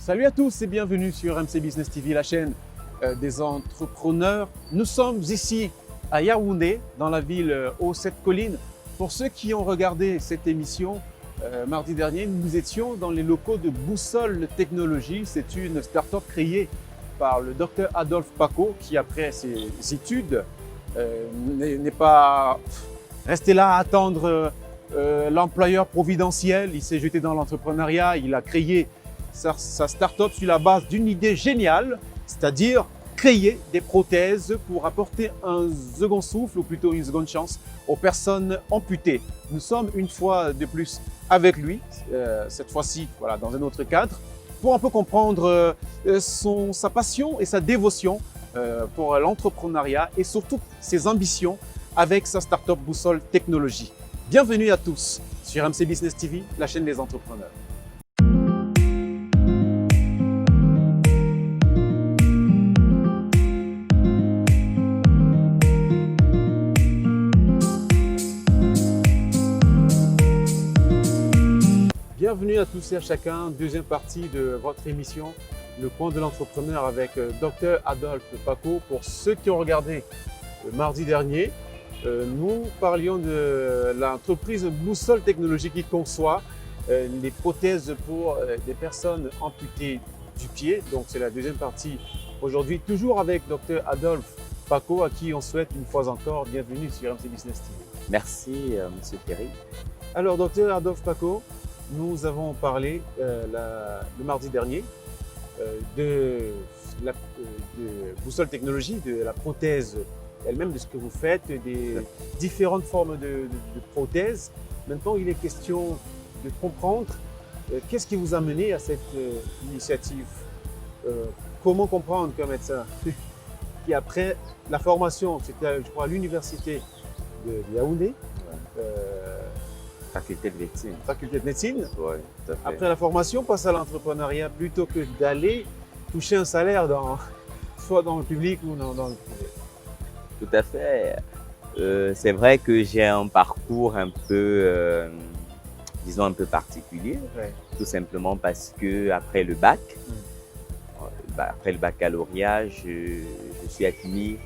Salut à tous et bienvenue sur MC Business TV, la chaîne des entrepreneurs. Nous sommes ici à Yaoundé, dans la ville aux 7 collines. Pour ceux qui ont regardé cette émission, mardi dernier, nous étions dans les locaux de Boussole Technologies. C'est une start-up créée par le docteur Adolphe Paco qui, après ses études, n'est pas resté là à attendre l'employeur providentiel. Il s'est jeté dans l'entrepreneuriat, il a créé sa start-up sur la base d'une idée géniale, c'est-à-dire créer des prothèses pour apporter un second souffle ou plutôt une seconde chance aux personnes amputées. Nous sommes une fois de plus avec lui, cette fois-ci voilà, dans un autre cadre, pour un peu comprendre sa passion et sa dévotion pour l'entrepreneuriat et surtout ses ambitions avec sa start-up Boussole Technologies. Bienvenue à tous sur MC Business TV, la chaîne des entrepreneurs. Bienvenue à tous et à chacun, deuxième partie de votre émission, Le Coin de l'entrepreneur avec Dr Adolphe Paco. Pour ceux qui ont regardé mardi dernier, nous parlions de l'entreprise Boussole Technologies qui conçoit les prothèses pour des personnes amputées du pied. Donc c'est la deuxième partie aujourd'hui, toujours avec Dr Adolphe Paco, à qui on souhaite une fois encore bienvenue sur MC Business TV. Merci, Monsieur Thierry. Alors, Dr Adolphe Paco, nous avons parlé le mardi dernier de Boussole Technologies, de la prothèse elle-même, de ce que vous faites, des différentes formes de prothèses. Maintenant, il est question de comprendre qu'est-ce qui vous a mené à cette initiative. Comment comprendre qu'un médecin qui, après la formation, c'était je crois à l'université de Yaoundé, Faculté de médecine. faculté de médecine, Oui, tout à fait. après la formation, passe à l'entrepreneuriat plutôt que d'aller toucher un salaire soit dans le public ou dans le privé. Tout à fait. C'est vrai que j'ai un parcours un peu, disons un peu particulier, Ouais. tout simplement parce que après le bac, après le baccalauréat, je suis admis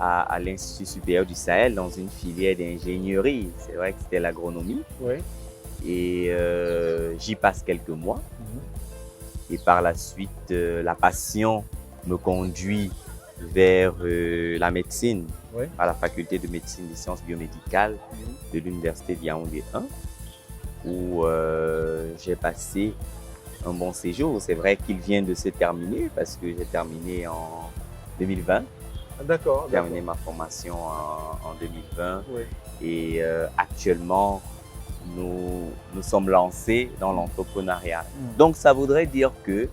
à l'Institut supérieur du Sahel dans une filière d'ingénierie. C'est vrai que c'était l'agronomie Oui. et j'y passe quelques mois. Et par la suite, la passion me conduit vers la médecine, Oui. à la faculté de médecine des sciences biomédicales de l'université de Yaoundé 1, où j'ai passé un bon séjour. C'est vrai qu'il vient de se terminer parce que j'ai terminé en 2020. D'accord. J'ai terminé ma formation en 2020 Oui. et actuellement, nous sommes lancés dans l'entrepreneuriat. Donc, ça voudrait dire que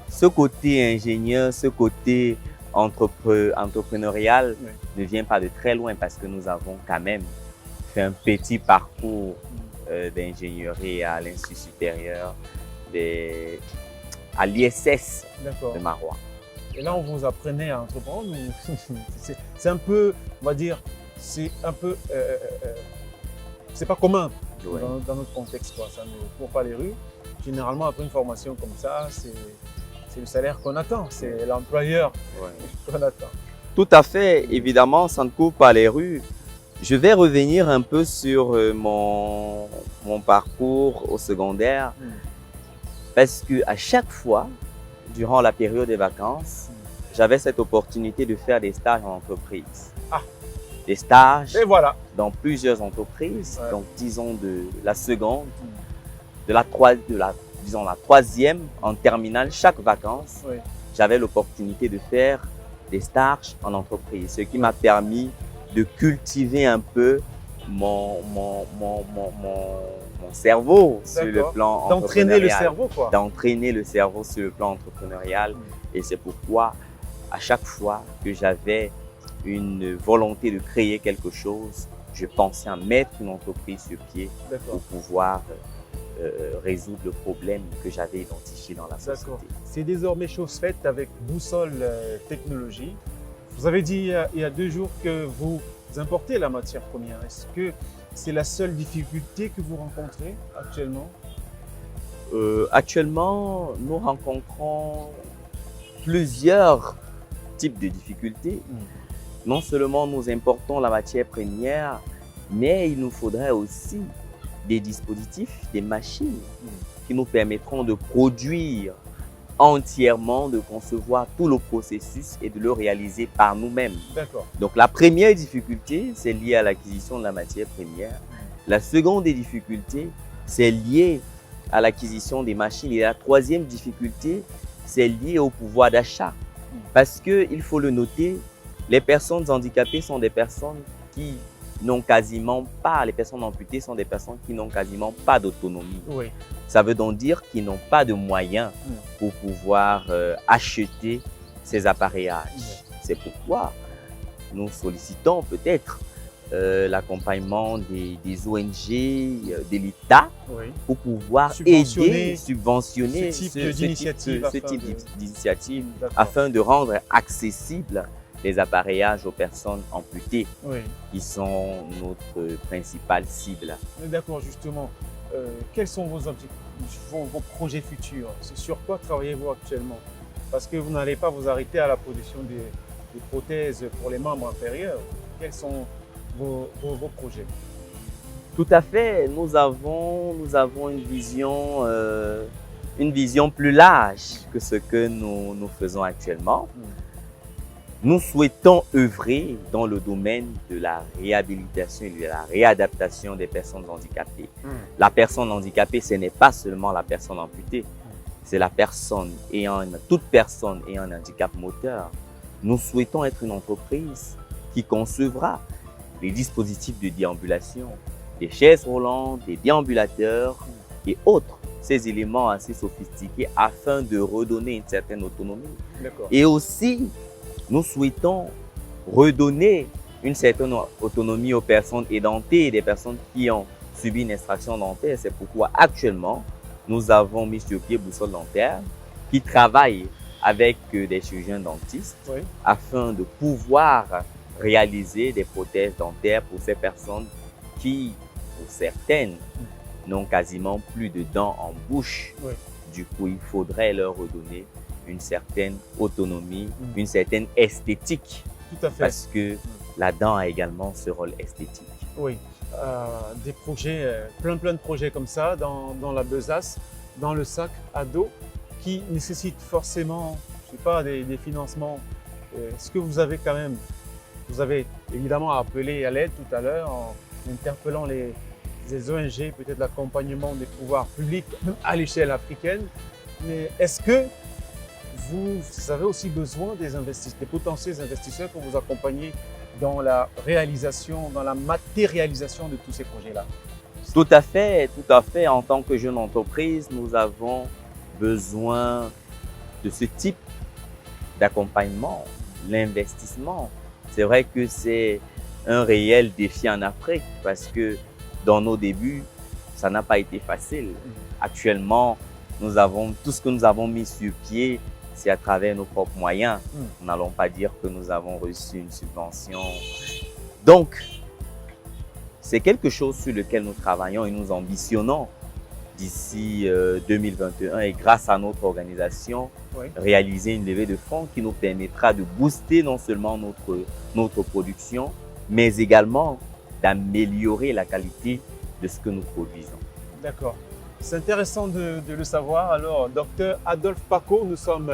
ce côté ingénieur, ce côté entrepreneurial ne vient pas de très loin parce que nous avons quand même fait un petit parcours d'ingénierie à l'Institut supérieur, à l'ISS de Marois. Et là, on vous apprenait à entreprendre. C'est un peu, on va dire, c'est un peu, c'est pas commun dans notre contexte, quoi. Ça ne court pas les rues. Généralement, après une formation comme ça, c'est le salaire qu'on attend, c'est l'employeur qu'on attend. Tout à fait, évidemment, ça ne court pas les rues. Je vais revenir un peu sur mon parcours au secondaire parce qu'à chaque fois, durant la période des vacances, j'avais cette opportunité de faire des stages en entreprise. Des stages Et voilà. dans plusieurs entreprises, Ouais. donc disons de la seconde, disons la troisième en terminale, chaque vacances, Oui. j'avais l'opportunité de faire des stages en entreprise, ce qui m'a permis de cultiver un peu mon cerveau sur le plan entrepreneurial. D'entraîner le cerveau, quoi. D'entraîner le cerveau sur le plan entrepreneurial. Et c'est pourquoi, à chaque fois que j'avais une volonté de créer quelque chose, je pensais à mettre une entreprise sur pied pour pouvoir résoudre le problème que j'avais identifié dans la société. C'est désormais chose faite avec Boussole Technologies. Vous avez dit il y a 2 jours que vous importez la matière première. Est-ce que c'est la seule difficulté que vous rencontrez actuellement? Actuellement, nous rencontrons plusieurs types de difficultés. Non seulement nous importons la matière première, mais il nous faudrait aussi des dispositifs, des machines qui nous permettront de produire entièrement, de concevoir tout le processus et de le réaliser par nous-mêmes. D'accord. Donc la première difficulté, c'est lié à l'acquisition de la matière première. La seconde des difficultés, c'est lié à l'acquisition des machines. Et la troisième difficulté, c'est lié au pouvoir d'achat. Parce qu'il faut le noter, les personnes handicapées sont des personnes qui n'ont quasiment pas, les personnes amputées sont des personnes qui n'ont quasiment pas d'autonomie. Oui. Ça veut donc dire qu'ils n'ont pas de moyens pour pouvoir acheter ces appareillages. C'est pourquoi nous sollicitons peut-être l'accompagnement des ONG, de l'État, pour pouvoir aider, subventionner ce type d'initiative afin de rendre accessible les appareillages aux personnes amputées qui sont notre principale cible. D'accord, justement. Quels sont vos objectifs, vos projets futurs? C'est sur quoi travaillez-vous actuellement? Parce que vous n'allez pas vous arrêter à la production des prothèses pour les membres inférieurs. Quels sont vos projets? Tout à fait. Nous avons une vision plus large que ce que nous faisons actuellement. Nous souhaitons œuvrer dans le domaine de la réhabilitation et de la réadaptation des personnes handicapées. La personne handicapée, ce n'est pas seulement la personne amputée, c'est la personne toute personne ayant un handicap moteur. Nous souhaitons être une entreprise qui concevra les dispositifs de déambulation, des chaises roulantes, des déambulateurs et autres, ces éléments assez sophistiqués afin de redonner une certaine autonomie. Et aussi, nous souhaitons redonner une certaine autonomie aux personnes édentées et des personnes qui ont subi une extraction dentaire. C'est pourquoi actuellement, nous avons mis sur pied Boussole Dentaire qui travaille avec des chirurgiens dentistes afin de pouvoir réaliser des prothèses dentaires pour ces personnes qui, pour certaines, n'ont quasiment plus de dents en bouche. Du coup, il faudrait leur redonner une certaine autonomie, une certaine esthétique. Tout à fait. Parce que la dent a également ce rôle esthétique. Oui, des projets, plein de projets comme ça dans la besace, dans le sac à dos, qui nécessitent forcément, je sais pas, des financements. Est-ce que vous avez quand même, vous avez évidemment appelé à l'aide tout à l'heure en interpellant les ONG, peut-être l'accompagnement des pouvoirs publics à l'échelle africaine, mais est-ce que vous avez aussi besoin des potentiels investisseurs pour vous accompagner dans la réalisation, dans la matérialisation de tous ces projets-là? Tout à fait, tout à fait. En tant que jeune entreprise, nous avons besoin de ce type d'accompagnement, l'investissement. C'est vrai que c'est un réel défi en Afrique parce que dans nos débuts, ça n'a pas été facile. Actuellement, tout ce que nous avons mis sur pied, c'est à travers nos propres moyens. Nous n'allons pas dire que nous avons reçu une subvention. Donc, c'est quelque chose sur lequel nous travaillons et nous ambitionnons d'ici 2021 et grâce à notre organisation, réaliser une levée de fonds qui nous permettra de booster non seulement notre production, mais également d'améliorer la qualité de ce que nous produisons. D'accord. C'est intéressant de le savoir. Alors, docteur Adolphe Paco, nous sommes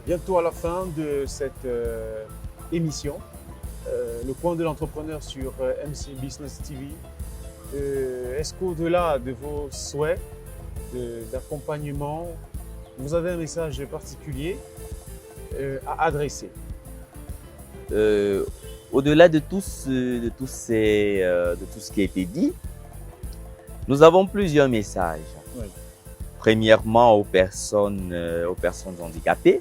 bientôt à la fin de cette émission, le coin de l'entrepreneur sur MC Business TV. Est-ce qu'au-delà de vos souhaits d'accompagnement, vous avez un message particulier à adresser? Au-delà de tout ce qui a été dit, nous avons plusieurs messages. Premièrement, aux personnes handicapées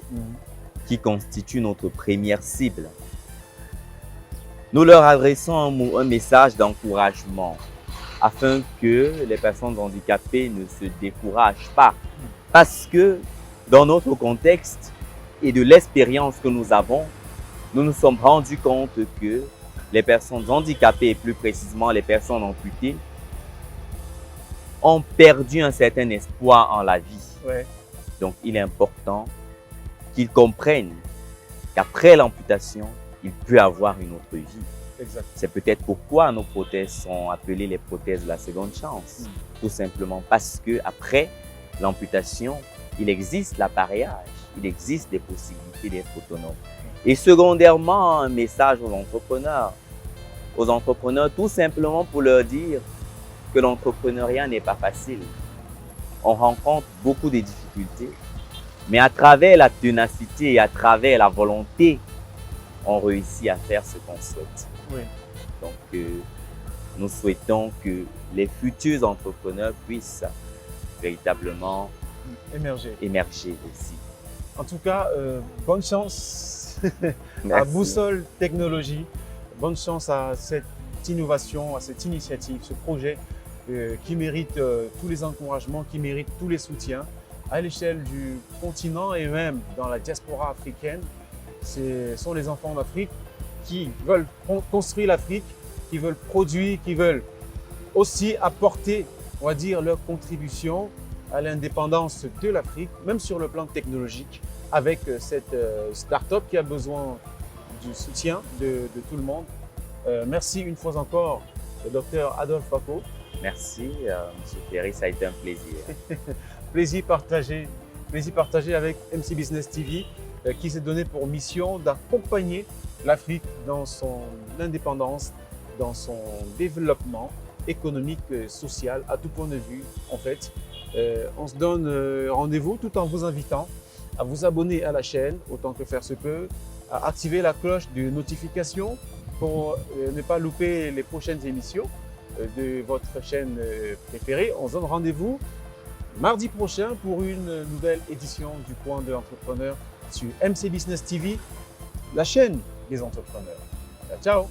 qui constituent notre première cible. Nous leur adressons un message d'encouragement afin que les personnes handicapées ne se découragent pas. Parce que dans notre contexte et de l'expérience que nous avons, nous nous sommes rendus compte que les personnes handicapées, et plus précisément les personnes amputées, ont perdu un certain espoir en la vie. Ouais. Donc, il est important qu'ils comprennent qu'après l'amputation, il peut avoir une autre vie. Exact. C'est peut-être pourquoi nos prothèses sont appelées les prothèses de la seconde chance. Tout simplement parce que après l'amputation, il existe l'appareillage, il existe des possibilités d'être autonome. Et secondairement, un message aux entrepreneurs tout simplement pour leur dire que l'entrepreneuriat n'est pas facile. On rencontre beaucoup de difficultés, mais à travers la ténacité et à travers la volonté, on réussit à faire ce qu'on souhaite. Oui. Donc, nous souhaitons que les futurs entrepreneurs puissent véritablement émerger aussi. En tout cas, bonne chance à Merci. Boussole Technologies. Bonne chance à cette innovation, à cette initiative, ce projet qui mérite tous les encouragements, qui mérite tous les soutiens à l'échelle du continent et même dans la diaspora africaine. Ce sont les enfants d'Afrique qui veulent construire l'Afrique, qui veulent produire, qui veulent aussi apporter, on va dire, leur contribution à l'indépendance de l'Afrique, même sur le plan technologique, avec cette start-up qui a besoin du soutien de tout le monde. Merci une fois encore, Dr Adolphe Bako. Merci, M. Ferry, ça a été un plaisir. Plaisir partagé avec MC Business TV, qui s'est donné pour mission d'accompagner l'Afrique dans son indépendance, dans son développement économique, social, à tout point de vue en fait. On se donne rendez-vous tout en vous invitant à vous abonner à la chaîne autant que faire se peut, à activer la cloche de notification pour ne pas louper les prochaines émissions de votre chaîne préférée. On se donne rendez-vous mardi prochain pour une nouvelle édition du Coin de l'entrepreneur sur MC Business TV, la chaîne des entrepreneurs. Ciao!